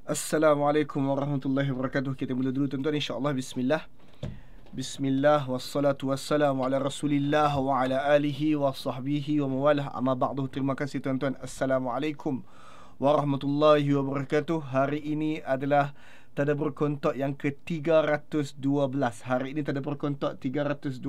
Assalamualaikum warahmatullahi wabarakatuh. Kita mula dulu tuan-tuan, insya-Allah. Bismillah. Bismillah wassalatu wassalamu ala Rasulillah wa ala alihi wa sahbihi wa mawalah. Amma ba'du. Terima kasih tuan-tuan. Assalamualaikum warahmatullahi wabarakatuh. Hari ini adalah tadabbur kontak yang ke-312. Hari ini tadabbur kontak 312.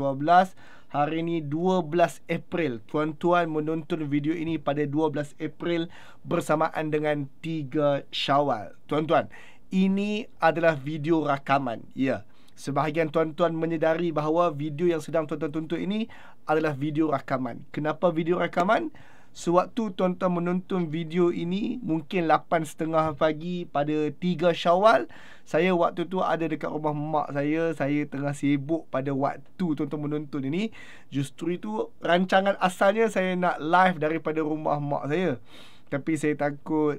Hari ini 12 April. Tuan-tuan menonton video ini pada 12 April bersamaan dengan 3 Syawal. Tuan-tuan, ini adalah video rakaman. Ya. Sebahagian tuan-tuan menyedari bahawa video yang sedang tuan-tuan tonton ini adalah video rakaman. Kenapa video rakaman? Sewaktu tuan-tuan menonton video ini, mungkin 8.30 pagi pada 3 Syawal, saya waktu tu ada dekat rumah mak saya tengah sibuk pada waktu tuan-tuan menonton ini. Justru itu rancangan asalnya saya nak live daripada rumah mak saya. Tapi saya takut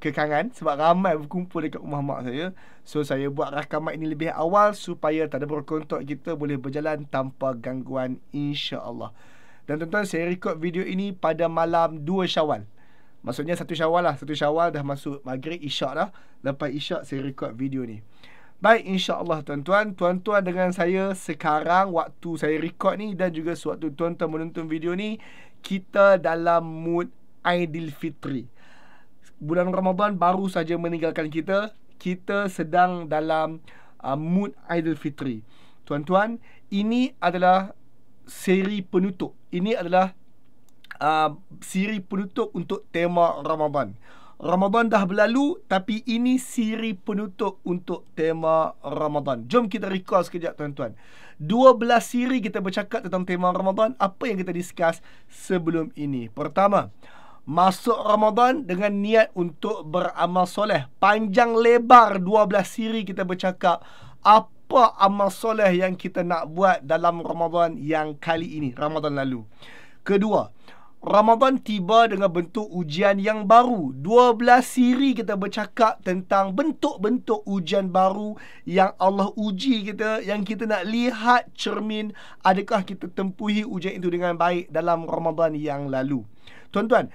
kekangan sebab ramai berkumpul dekat rumah mak saya. So saya buat rakaman ini lebih awal supaya tadabbur kontak kita boleh berjalan tanpa gangguan, insya-Allah. Dan tuan-tuan, saya rekod video ini pada malam 2 Syawal. Maksudnya 1 Syawal lah. 1 Syawal dah masuk maghrib, isyak dah. Lepas isyak saya rekod video ni. Baik, insya-Allah tuan-tuan. Tuan-tuan dengan saya sekarang waktu saya rekod ni dan juga sewaktu tuan-tuan menonton video ni, kita dalam mood Aidilfitri. Bulan Ramadan baru saja meninggalkan kita. Kita sedang dalam mood Aidilfitri. Tuan-tuan, ini adalah siri penutup. Ini adalah siri penutup untuk tema Ramadan. Ramadan dah berlalu, tapi ini siri penutup untuk tema Ramadan. Jom kita recall sekejap tuan-tuan. 12 siri kita bercakap tentang tema Ramadan. Apa yang kita discuss sebelum ini? Pertama, masuk Ramadan dengan niat untuk beramal soleh. Panjang lebar 12 siri kita bercakap apa amal soleh yang kita nak buat dalam Ramadan yang kali ini, Ramadan lalu. Kedua, Ramadan tiba dengan bentuk ujian yang baru. 12 siri kita bercakap tentang bentuk-bentuk ujian baru yang Allah uji kita, yang kita nak lihat cermin adakah kita tempuhi ujian itu dengan baik dalam Ramadan yang lalu. Tuan-tuan,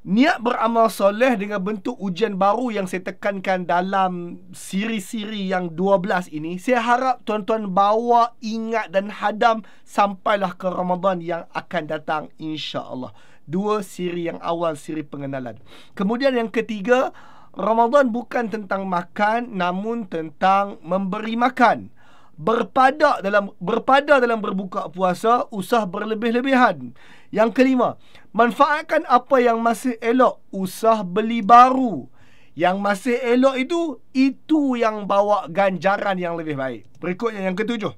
niat beramal soleh dengan bentuk ujian baru yang saya tekankan dalam siri-siri yang 12 ini, saya harap tuan-tuan bawa, ingat dan hadam sampailah ke Ramadan yang akan datang, insya-Allah. 2 siri yang awal, siri pengenalan. Kemudian yang ketiga, Ramadan bukan tentang makan, namun tentang memberi makan. Berpada dalam berbuka puasa, usah berlebih-lebihan. Yang kelima, manfaatkan apa yang masih elok, usah beli baru. Yang masih elok itu yang bawa ganjaran yang lebih baik. Berikutnya yang ketujuh,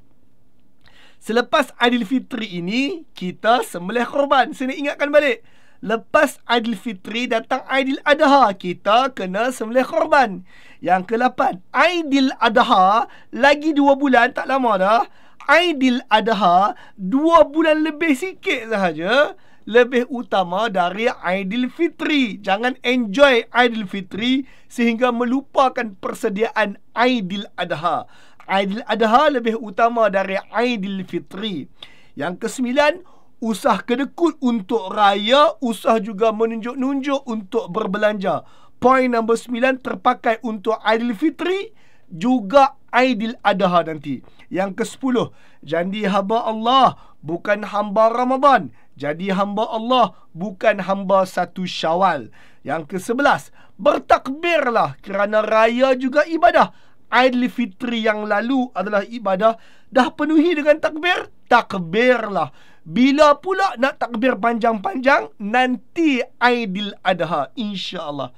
selepas Aidilfitri ini, kita sembelih korban. Saya nak ingatkan balik, lepas Aidilfitri datang Aidil Adha, kita kena sembelih korban. Yang ke-8, Aidil Adha lagi 2 bulan, tak lama dah. Aidil Adha 2 bulan lebih sikit sahaja lebih utama dari Aidilfitri. Jangan enjoy Aidilfitri sehingga melupakan persediaan Aidil Adha. Aidil Adha lebih utama dari Aidilfitri. Yang ke-9, usah kedekut untuk raya, usah juga menunjuk-nunjuk untuk berbelanja. Poin nombor 9 terpakai untuk Aidilfitri, juga Aidil Adha nanti. Yang ke-10, jadi hamba Allah, bukan hamba Ramadan. Jadi hamba Allah, bukan hamba 1 Syawal. Yang ke-11, bertakbirlah kerana raya juga ibadah. Aidilfitri yang lalu adalah ibadah. Dah penuhi dengan takbir? Takbirlah. Bila pula nak takbir panjang-panjang? Nanti Aidil Adha, insya-Allah.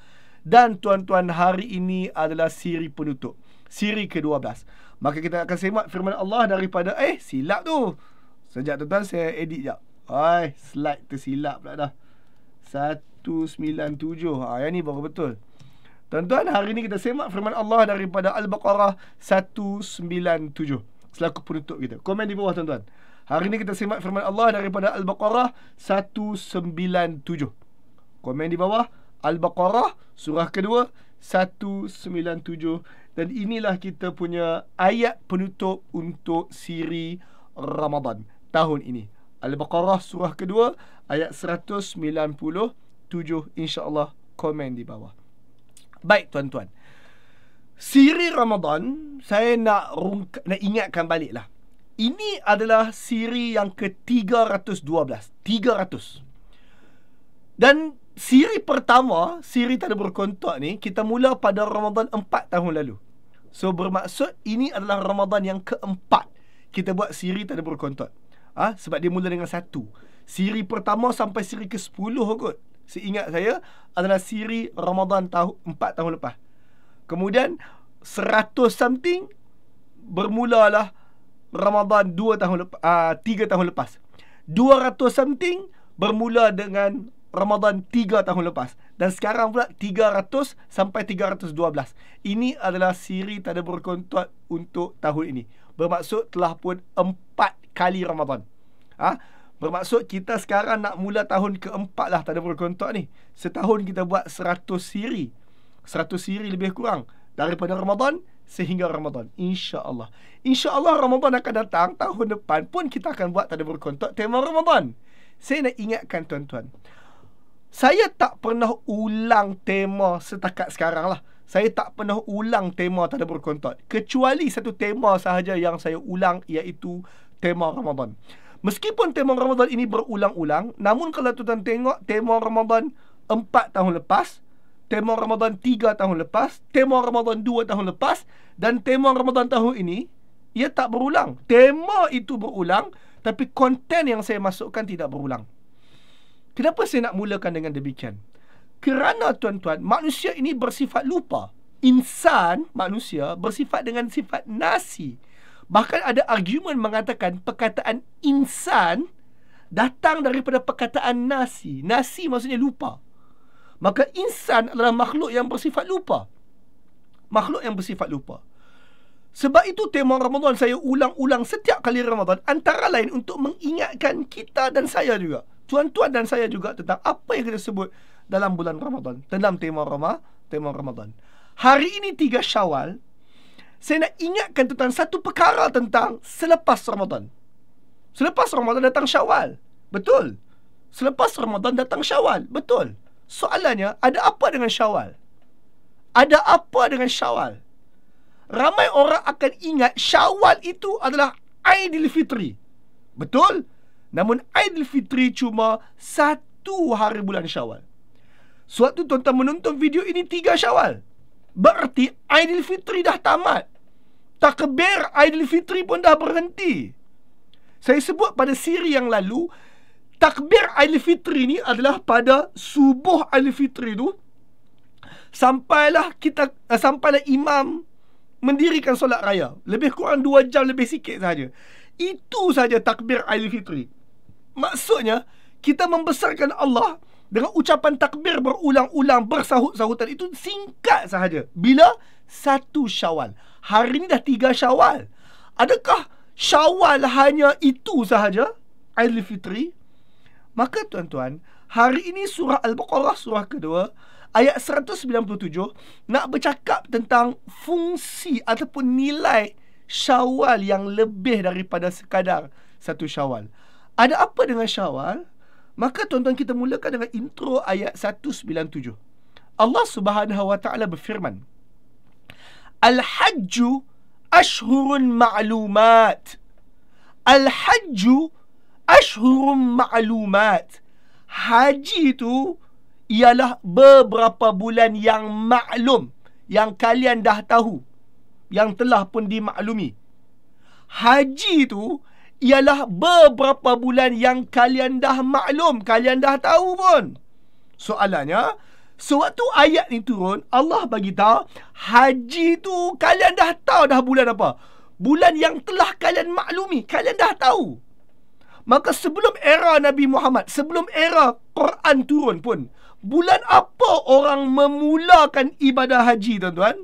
Dan tuan-tuan, hari ini adalah siri penutup, siri ke-12. Maka kita akan semak firman Allah daripada silap tu. Sekejap tuan-tuan, saya edit sekejap. Slide tersilap pula dah. 197. Yang ni baru betul. Tuan-tuan, hari ini kita semak firman Allah daripada Al-Baqarah 197 selaku penutup kita. Komen di bawah tuan-tuan. Hari ini kita semak firman Allah daripada Al-Baqarah 197. Komen di bawah. Al-Baqarah surah kedua 197. Dan inilah kita punya ayat penutup untuk siri Ramadan tahun ini. Al-Baqarah surah kedua ayat 197, insya-Allah. Komen di bawah. Baik tuan-tuan, Siri Ramadan, saya nak ingatkan balik lah. Ini adalah siri yang ke-312. 300. Dan siri pertama, siri Tadabbur Kontak ni, kita mula pada Ramadan 4 tahun lalu. So bermaksud ini adalah Ramadan yang keempat kita buat siri Tadabbur Kontak. Sebab dia mula dengan 1. Siri pertama sampai siri ke-10 kot, seingat saya, adalah siri Ramadan 4 tahun lepas. Kemudian 100 something bermulalah Ramadan 3 tahun lepas. 200 something bermula dengan Ramadan 3 tahun lepas. Dan sekarang pula 300 sampai 312. Ini adalah siri Tadabbur Kontak untuk tahun ini. Bermaksud telah pun 4 kali Ramadan. Bermaksud kita sekarang nak mula tahun keempat lah Tadabbur Kontak ni. Setahun kita buat 100 siri. 100 siri lebih kurang daripada Ramadan sehingga Ramadan, insya-Allah. Insya-Allah Ramadan akan datang tahun depan pun kita akan buat Tadabbur Kontak tema Ramadan. Saya nak ingatkan tuan-tuan, saya tak pernah ulang tema setakat sekarang lah. Saya tak pernah ulang tema Tadabbur Kontak, kecuali satu tema sahaja yang saya ulang, iaitu tema Ramadan. Meskipun tema Ramadan ini berulang-ulang, namun kalau tuan-tuan tengok tema Ramadan 4 tahun lepas, tema Ramadan 3 tahun lepas, tema Ramadan 2 tahun lepas, dan tema Ramadan tahun ini, ia tak berulang. Tema itu berulang, tapi konten yang saya masukkan tidak berulang. Kenapa saya nak mulakan dengan demikian? Kerana tuan-tuan, manusia ini bersifat lupa. Insan, manusia, bersifat dengan sifat nasi. Bahkan ada argumen mengatakan perkataan insan datang daripada perkataan nasi. Nasi maksudnya lupa. Maka insan adalah makhluk yang bersifat lupa. Makhluk yang bersifat lupa. Sebab itu tema Ramadan saya ulang-ulang setiap kali Ramadan, antara lain untuk mengingatkan kita dan saya juga, tuan-tuan dan saya juga, tentang apa yang kita sebut dalam bulan Ramadan, dalam tema Ramadan. Hari ini 3 Syawal. Saya nak ingatkan tentang satu perkara tentang selepas Ramadan. Selepas Ramadan datang Syawal. Betul. Selepas Ramadan datang Syawal. Betul. Soalannya, ada apa dengan Syawal? Ada apa dengan Syawal? Ramai orang akan ingat Syawal itu adalah Aidilfitri. Betul? Namun Aidilfitri cuma 1 hari bulan Syawal. Suatu tuan-tuan menonton video ini 3 Syawal, berarti Aidilfitri dah tamat. Takbir Aidilfitri pun dah berhenti. Saya sebut pada siri yang lalu, takbir Aidilfitri ni adalah pada subuh Aidilfitri tu, sampailah imam mendirikan solat raya. Lebih kurang 2 jam lebih sikit sahaja. Itu saja takbir Aidilfitri. Maksudnya, kita membesarkan Allah dengan ucapan takbir berulang-ulang, bersahut-sahutan. Itu singkat sahaja. Bila? 1 Syawal. Hari ini dah 3 Syawal. Adakah Syawal hanya itu sahaja, Aidilfitri? Maka tuan-tuan, hari ini surah Al-Baqarah, surah kedua, ayat 197, nak bercakap tentang fungsi ataupun nilai Syawal yang lebih daripada sekadar 1 Syawal. Ada apa dengan Syawal? Maka tuan-tuan, kita mulakan dengan intro ayat 197. Allah Subhanahu wa ta'ala berfirman, Al-Hajju ashhurun ma'lumat. Al-Hajju ashhurun ma'lumat. Haji itu ialah beberapa bulan yang maklum, yang kalian dah tahu, yang telah pun dimaklumi. Haji itu ialah beberapa bulan yang kalian dah maklum, kalian dah tahu pun. Soalannya, sewaktu ayat ni turun, Allah bagi tahu haji tu kalian dah tahu dah bulan apa? Bulan yang telah kalian maklumi, kalian dah tahu. Maka sebelum era Nabi Muhammad, sebelum era Quran turun pun, bulan apa orang memulakan ibadah haji, tuan-tuan?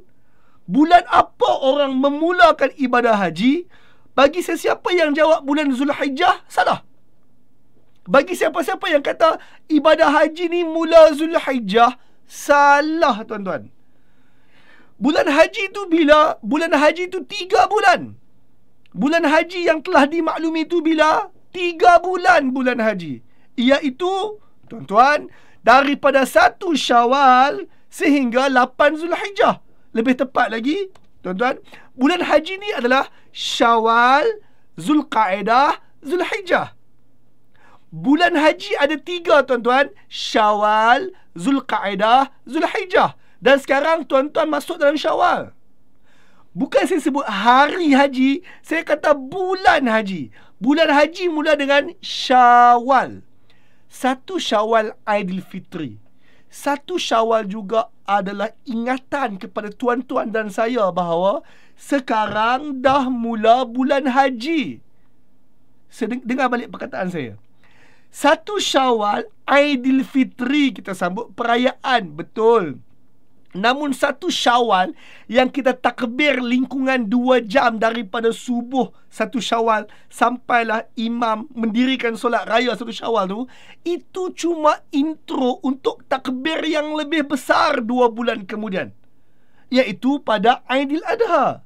Bulan apa orang memulakan ibadah haji? Bagi sesiapa yang jawab bulan Zulhijjah, salah. Bagi siapa-siapa yang kata ibadah haji ni mula Zulhijjah, salah, tuan-tuan. Bulan haji itu bila? Bulan haji itu 3 bulan. Bulan haji yang telah dimaklumi itu bila? 3 bulan bulan haji. Iaitu, tuan-tuan, daripada 1 Syawal sehingga 8 Zulhijjah. lebih tepat lagi, tuan-tuan, bulan haji ni adalah Syawal, Zulqa'edah, Zulhijjah. Bulan haji ada 3, tuan-tuan. Syawal, Zulqa'edah, Zulhijjah. Dan sekarang tuan-tuan masuk dalam Syawal. Bukan saya sebut hari haji, saya kata bulan haji. Bulan haji mula dengan Syawal. 1 Syawal Aidilfitri. 1 Syawal juga adalah ingatan kepada tuan-tuan dan saya bahawa sekarang dah mula bulan haji. Dengar balik perkataan saya. 1 Syawal Aidilfitri kita sambut perayaan, betul. Namun 1 Syawal yang kita takbir lingkungan 2 jam daripada subuh 1 Syawal sampailah imam mendirikan solat raya 1 Syawal tu, itu cuma intro untuk takbir yang lebih besar 2 bulan kemudian, iaitu pada Aidil Adha.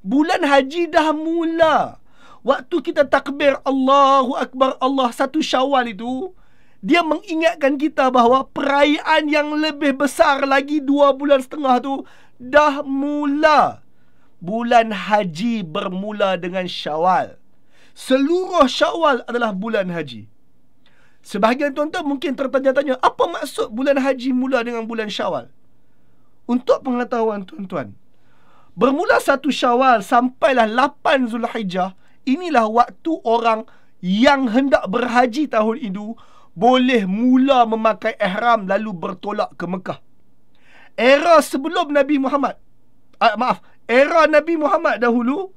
Bulan haji dah mula. Waktu kita takbir Allahu Akbar Allah 1 Syawal itu, dia mengingatkan kita bahawa perayaan yang lebih besar lagi 2 bulan setengah tu dah mula. Bulan haji bermula dengan Syawal. Seluruh Syawal adalah bulan haji. Sebahagian tuan-tuan mungkin tertanya-tanya, apa maksud bulan haji mula dengan bulan Syawal? Untuk pengetahuan tuan-tuan, bermula 1 Syawal sampailah 8 Zulhijjah, inilah waktu orang yang hendak berhaji tahun itu boleh mula memakai ihram lalu bertolak ke Mekah. Era sebelum Nabi Muhammad, era Nabi Muhammad dahulu,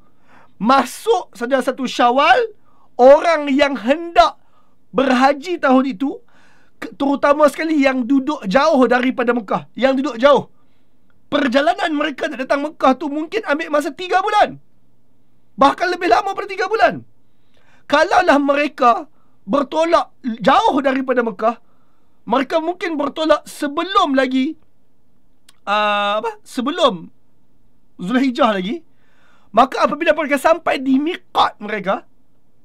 masuk saja 1 Syawal, orang yang hendak berhaji tahun itu, terutama sekali yang duduk jauh daripada Mekah, yang duduk jauh, perjalanan mereka nak datang Mekah tu mungkin ambil masa 3 bulan, bahkan lebih lama daripada 3 bulan. Kalaulah mereka bertolak jauh daripada Mekah, mereka mungkin bertolak sebelum lagi sebelum Zulhijjah lagi. Maka apabila mereka sampai di miqat mereka,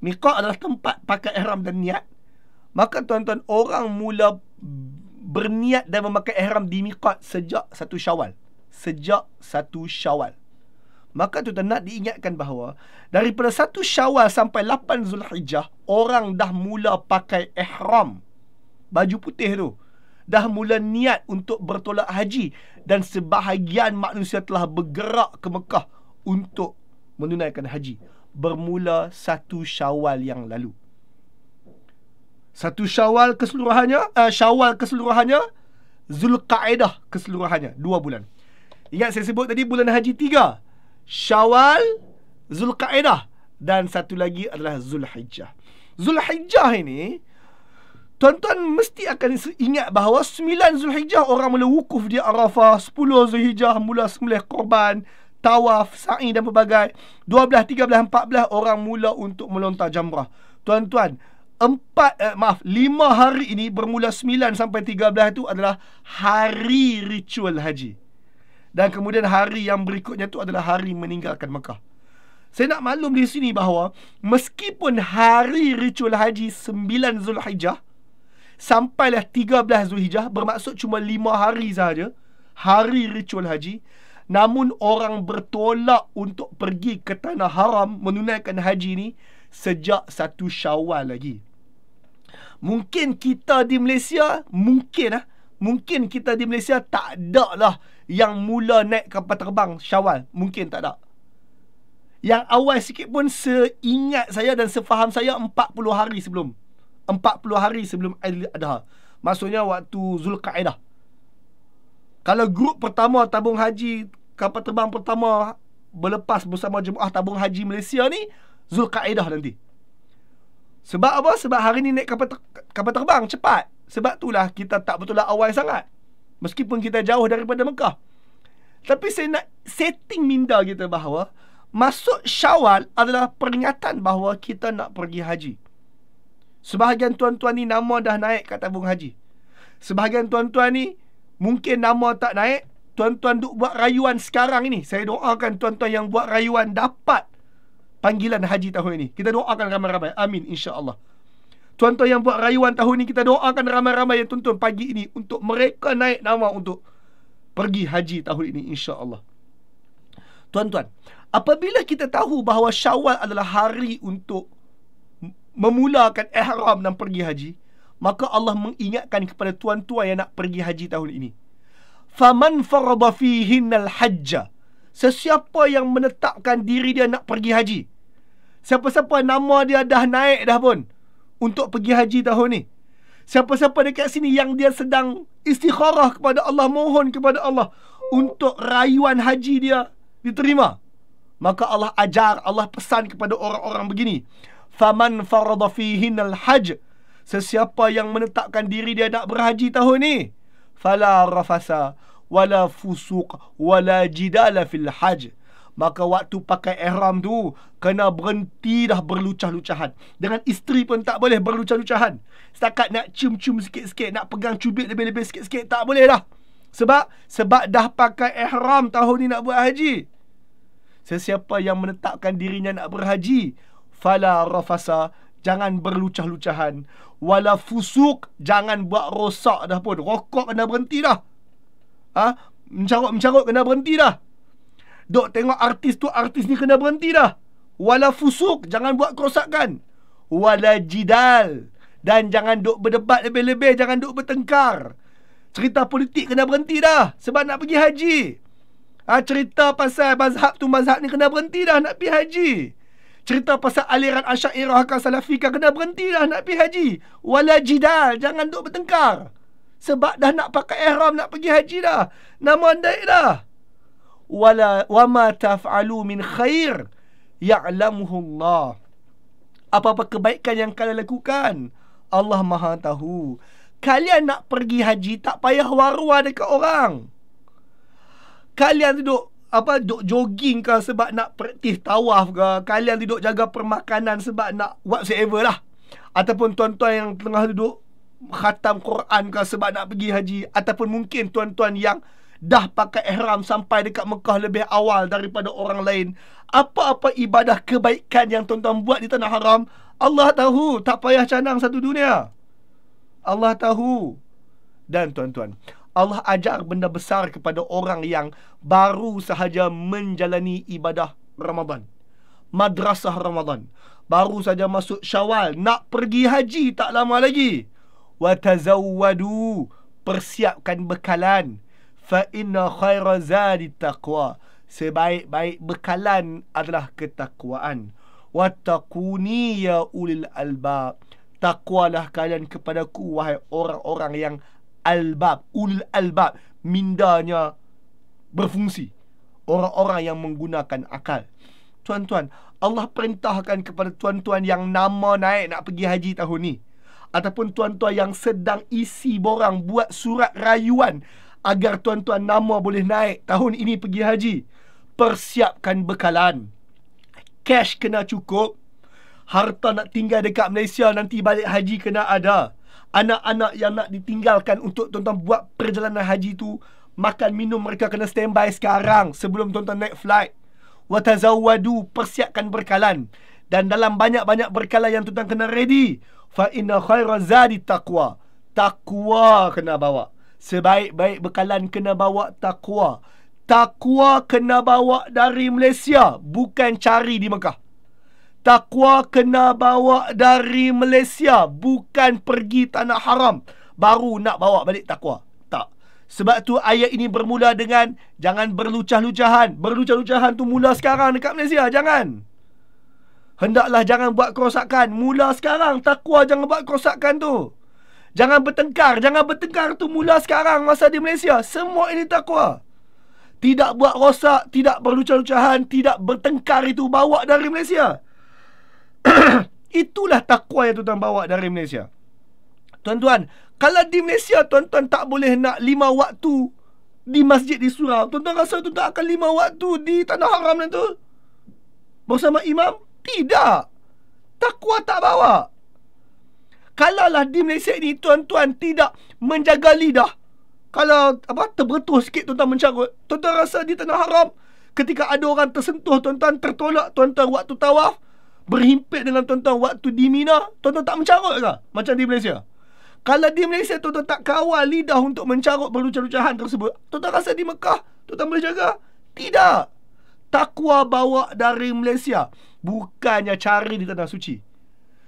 miqat adalah tempat pakai ihram dan niat, maka tuan-tuan, orang mula berniat dan memakai ihram di miqat sejak 1 Syawal. Sejak 1 Syawal. Maka tuan-tuan, nak diingatkan bahawa daripada 1 Syawal sampai 8 Zulhijjah, orang dah mula pakai ihram, baju putih tu, dah mula niat untuk bertolak haji, dan sebahagian manusia telah bergerak ke Mekah untuk menunaikan haji. Bermula 1 Syawal yang lalu. 1 Syawal keseluruhannya, Syawal keseluruhannya, Zulqa'edah keseluruhannya, 2 bulan. Ingat saya sebut tadi bulan haji 3, Syawal, Zulqa'edah, dan satu lagi adalah Zulhijjah. Zulhijjah ini, tuan-tuan mesti akan ingat bahawa 9 Zulhijjah orang mula wukuf di Arafah, 10 Zulhijjah mula sembelih korban, tawaf, sa'i dan pelbagai, 12, 13, 14 orang mula untuk melontar jamrah. Tuan-tuan, 5 hari ini bermula 9 sampai 13 itu adalah hari ritual haji. Dan kemudian hari yang berikutnya itu adalah hari meninggalkan Mekah. Saya nak maklum di sini bahawa meskipun hari ritual haji 9 Zulhijjah sampailah 13 Zulhijjah, bermaksud cuma 5 hari sahaja hari ritual haji, namun orang bertolak untuk pergi ke tanah haram menunaikan haji ni sejak 1 Syawal lagi. Mungkin kita di Malaysia, mungkin kita di Malaysia tak ada lah yang mula naik kapal terbang Syawal. Mungkin tak ada. Yang awal sikit pun, seingat saya dan sefaham saya, 40 hari sebelum 40 hari sebelum Aidil Adha. Maksudnya waktu Zulqa'edah. Kalau grup pertama tabung haji, kapal terbang pertama berlepas bersama jemaah tabung haji Malaysia ni, Zulqa'edah nanti. Sebab apa? Sebab hari ni naik kapal terbang cepat. Sebab itulah kita tak betul awal sangat, meskipun kita jauh daripada Mekah. Tapi saya nak setting minda kita bahawa masuk Syawal adalah peringatan bahawa kita nak pergi haji. Sebahagian tuan-tuan ni nama dah naik kat tabung haji. Sebahagian tuan-tuan ni mungkin nama tak naik. Tuan-tuan duk buat rayuan sekarang ini. Saya doakan tuan-tuan yang buat rayuan dapat panggilan haji tahun ini. Kita doakan ramai-ramai. Amin, insya-Allah. Tuan-tuan yang buat rayuan tahun ini, kita doakan ramai-ramai yang tuan-tuan pagi ini untuk mereka naik nama untuk pergi haji tahun ini, insya-Allah. Tuan-tuan, apabila kita tahu bahawa Syawal adalah hari untuk memulakan ihram dan pergi haji, maka Allah mengingatkan kepada tuan-tuan yang nak pergi haji tahun ini. Faman farada fihinnal hajja. Sesiapa yang menetapkan diri dia nak pergi haji. Siapa-siapa nama dia dah naik dah pun untuk pergi haji tahun ni. Siapa-siapa dekat sini yang dia sedang istikharah kepada Allah, mohon kepada Allah untuk rayuan haji dia diterima, maka Allah ajar, Allah pesan kepada orang-orang begini. Faman farada fihinnal hajj. Sesiapa yang menetapkan diri dia nak berhaji tahun ni, fala rafasa wala fusuq wala jidala fil hajj. Maka waktu pakai ihram tu kena berhenti dah berlucah-lucahan. Dengan isteri pun tak boleh berlucah-lucahan. Setakat nak cium-cium sikit-sikit, nak pegang cubit lebih-lebih sikit-sikit, tak boleh dah. Sebab dah pakai ihram tahun ni nak buat haji. Sesiapa yang menetapkan dirinya nak berhaji, fala rafasa, jangan berlucah-lucahan, wala fusuq, jangan buat rosak dah pun. Rokok kena berhenti dah. Mencarut-mencarut kena berhenti dah. Dok tengok artis tu, artis ni kena berhenti dah. Wala fusuq, jangan buat kerosakan. Wala jidal, dan jangan dok berdebat lebih-lebih, jangan dok bertengkar. Cerita politik kena berhenti dah sebab nak pergi haji. Cerita pasal mazhab tu, mazhab ni kena berhenti dah nak pergi haji. Cerita pasal aliran Asy'ariyah ke Salafiyah kena berhenti dah nak pergi haji. Wala jidal, jangan duk bertengkar. Sebab dah nak pakai ihram nak pergi haji dah. Nama andai dah. Wama taf'alu min khair ya'lamuhu Allah. Apa-apa kebaikan yang kalian lakukan, Allah Maha tahu. Kalian nak pergi haji, tak payah war-war dekat orang. Kalian duduk jogging ke sebab nak praktis tawaf ke, kalian duduk jaga permakanan sebab nak whatsoever lah, ataupun tuan-tuan yang tengah duduk khatam Quran ke sebab nak pergi haji, ataupun mungkin tuan-tuan yang dah pakai ihram sampai dekat Mekah lebih awal daripada orang lain. Apa-apa ibadah kebaikan yang tuan-tuan buat di tanah haram, Allah tahu, tak payah canang satu dunia. Allah tahu. Dan tuan-tuan, Allah ajar benda besar kepada orang yang baru sahaja menjalani ibadah Ramadan, madrasah Ramadan, baru saja masuk Syawal, nak pergi haji tak lama lagi. Wa tazawwadu, persiapkan bekalan. Fa inna khaira zadi taqwa, sebaik-baik bekalan adalah ketakwaan. Wattaquni ya ulil albab, takwalah kalian kepadaku wahai orang-orang yang albab. Ulil albab, mindanya berfungsi, orang-orang yang menggunakan akal. Tuan-tuan, Allah perintahkan kepada tuan-tuan yang nama naik nak pergi haji tahun ni, ataupun tuan-tuan yang sedang isi borang buat surat rayuan agar tuan-tuan nama boleh naik tahun ini pergi haji, persiapkan bekalan. Cash kena cukup. Harta nak tinggal dekat Malaysia nanti balik haji kena ada. Anak-anak yang nak ditinggalkan untuk tuan-tuan buat perjalanan haji tu, makan minum mereka kena standby sekarang sebelum tuan-tuan naik flight. Wa tazawwadu, persiapkan bekalan. Dan dalam banyak-banyak bekalan yang tuan-tuan kena ready, fa inna khaira zadi taqwa, takwa kena bawa. Sebaik-baik bekalan kena bawa takwa. Takwa kena bawa dari Malaysia, bukan cari di Mekah. Takwa kena bawa dari Malaysia, bukan pergi tanah haram baru nak bawa balik takwa. Tak. Sebab tu ayat ini bermula dengan jangan berlucah-lucahan. Berlucah-lucahan tu mula sekarang dekat Malaysia, jangan. Hendaklah jangan buat kerosakan. Mula sekarang takwa, jangan buat kerosakan tu. Jangan bertengkar. Jangan bertengkar tu mula sekarang masa di Malaysia. Semua ini takwa. Tidak buat rosak, tidak berlucah-lucahan, tidak bertengkar, itu bawa dari Malaysia. Itulah takwa yang tuan-tuan bawa dari Malaysia. Tuan-tuan, kalau di Malaysia tuan-tuan tak boleh nak 5 waktu di masjid di surau, tuan-tuan rasa tuan-tuan akan 5 waktu di tanah haram tu bersama imam? Tidak. Takwa tak bawa. Kalaulah di Malaysia ini tuan-tuan tidak menjaga lidah, kalau terbetul sikit tuan-tuan mencarut, tuan-tuan rasa di tanah haram ketika ada orang tersentuh, tuan-tuan tertolak, tuan-tuan waktu tawaf berhimpit dengan tuan-tuan waktu di Mina, tuan-tuan tak mencarut ke macam di Malaysia? Kalau di Malaysia tuan-tuan tak kawal lidah untuk mencarut berlucah-lucahan tersebut, tuan-tuan rasa di Mekah tuan-tuan boleh jaga? Tidak. takwa bawa dari Malaysia, bukannya cari di tanah suci.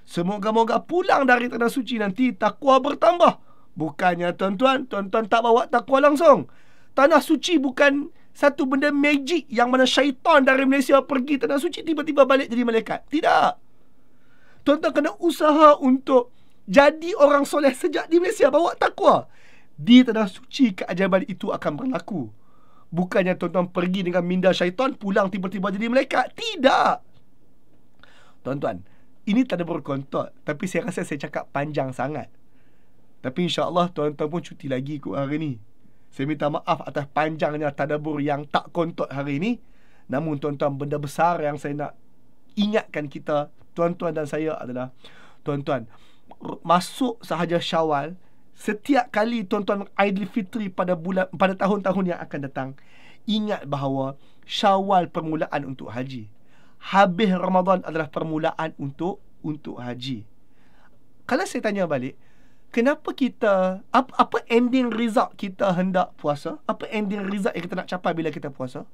Semoga-moga pulang dari tanah suci nanti takwa bertambah. Bukannya tuan-tuan tak bawa takwa langsung. Tanah suci bukan satu benda magic yang mana syaitan dari Malaysia pergi tanah suci tiba-tiba balik jadi malaikat. Tidak. Tuan-tuan kena usaha untuk jadi orang soleh sejak di Malaysia, bawa takwa. Di tanah suci keajaiban itu akan berlaku. Bukannya tuan-tuan pergi dengan minda syaitan, pulang tiba-tiba jadi malaikat. Tidak. Tuan-tuan, ini tadabbur kontot, tapi saya rasa saya cakap panjang sangat. Tapi insya-Allah tuan-tuan pun cuti lagi kot hari ni. Saya minta maaf atas panjangnya tadabbur yang tak kontot hari ni. Namun tuan-tuan, benda besar yang saya nak ingatkan kita, tuan-tuan dan saya adalah, tuan-tuan, masuk sahaja Syawal, setiap kali tuan-tuan Aidilfitri pada tahun-tahun yang akan datang, ingat bahawa Syawal permulaan untuk haji. Habis Ramadan adalah permulaan untuk haji. Kalau saya tanya balik, kenapa kita, apa ending result kita hendak puasa? Apa ending result yang kita nak capai bila kita puasa?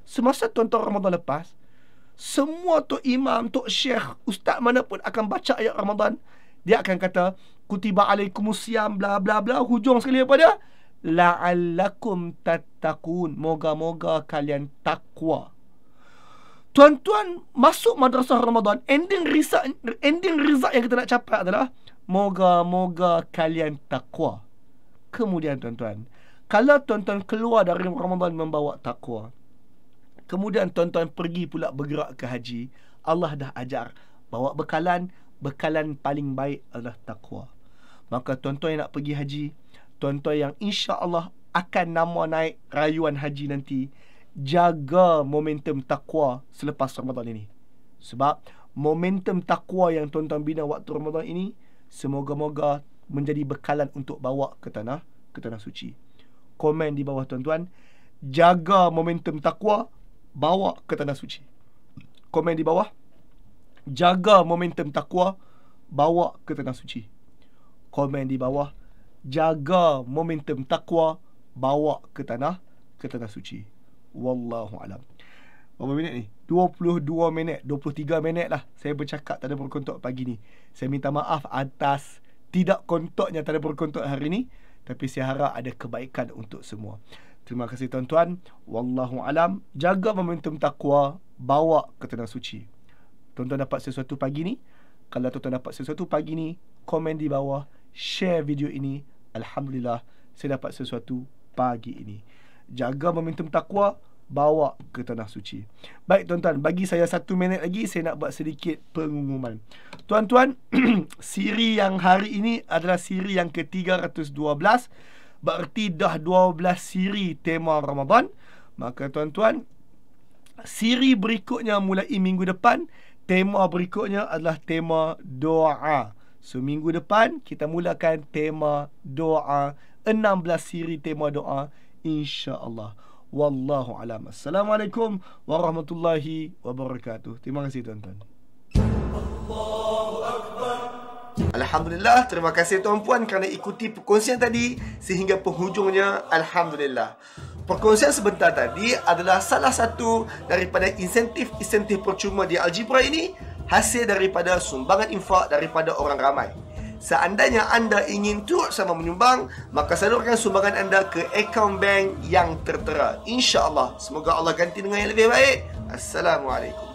Semasa tuan-tuan Ramadan lepas, semua tok imam, tok syekh, ustaz mana pun akan baca ayat Ramadan, dia akan kata kutiba alaikumusiyam bla bla bla, hujung sekali apa dia? La'allakum tattaqun, moga-moga kalian takwa. Tuan-tuan masuk madrasah Ramadan, ending result yang kita nak capai adalah moga-moga kalian takwa. Kemudian tuan-tuan, kalau tuan-tuan keluar dari Ramadan membawa takwa, kemudian tuan-tuan pergi pula bergerak ke haji, Allah dah ajar bawa bekalan paling baik adalah takwa. Maka tuan-tuan yang nak pergi haji, tuan-tuan yang insya-Allah akan nama naik rayuan haji nanti, jaga momentum takwa selepas Ramadan ini. Sebab momentum takwa yang tuan-tuan bina waktu Ramadan ini, semoga-moga menjadi bekalan untuk bawa ke tanah suci. Komen di bawah tuan-tuan, jaga momentum takwa, bawa ke tanah suci. Komen di bawah, jaga momentum takwa, bawa ke tanah suci. Komen di bawah, jaga momentum takwa, bawa ke tanah suci. Wallahu alam. Berapa minit ni? 22 minit, 23 minit lah saya bercakap tadabbur kontot pagi ni. Saya minta maaf atas tidak kontotnya tadabbur kontot hari ni, tapi saya harap ada kebaikan untuk semua. Terima kasih tuan-tuan. Wallahu alam. Jaga momentum takwa, bawa ke tanah suci. Tuan-tuan dapat sesuatu pagi ni? Kalau tuan-tuan dapat sesuatu pagi ni, komen di bawah, share video ini. Alhamdulillah, saya dapat sesuatu pagi ini. Jaga momentum takwa, bawa ke tanah suci. Baik tuan-tuan, bagi saya 1 minit lagi, saya nak buat sedikit pengumuman. Tuan-tuan, siri yang hari ini adalah siri yang ke-312. Berarti dah 12 siri tema Ramadan. Maka tuan-tuan, siri berikutnya mulai minggu depan. Tema berikutnya adalah tema doa. So minggu depan kita mulakan tema doa, 16 siri tema doa, insya-Allah. Wallahu alam. Assalamualaikum warahmatullahi wabarakatuh. Terima kasih tuan-tuan. Alhamdulillah, terima kasih tuan-puan kerana ikuti perkongsian tadi sehingga penghujungnya. Alhamdulillah. Perkongsian sebentar tadi adalah salah satu daripada insentif percuma di Algebra ini, hasil daripada sumbangan infak daripada orang ramai. Seandainya anda ingin turut sama menyumbang, maka salurkan sumbangan anda ke akaun bank yang tertera. InsyaAllah, semoga Allah ganti dengan yang lebih baik. Assalamualaikum.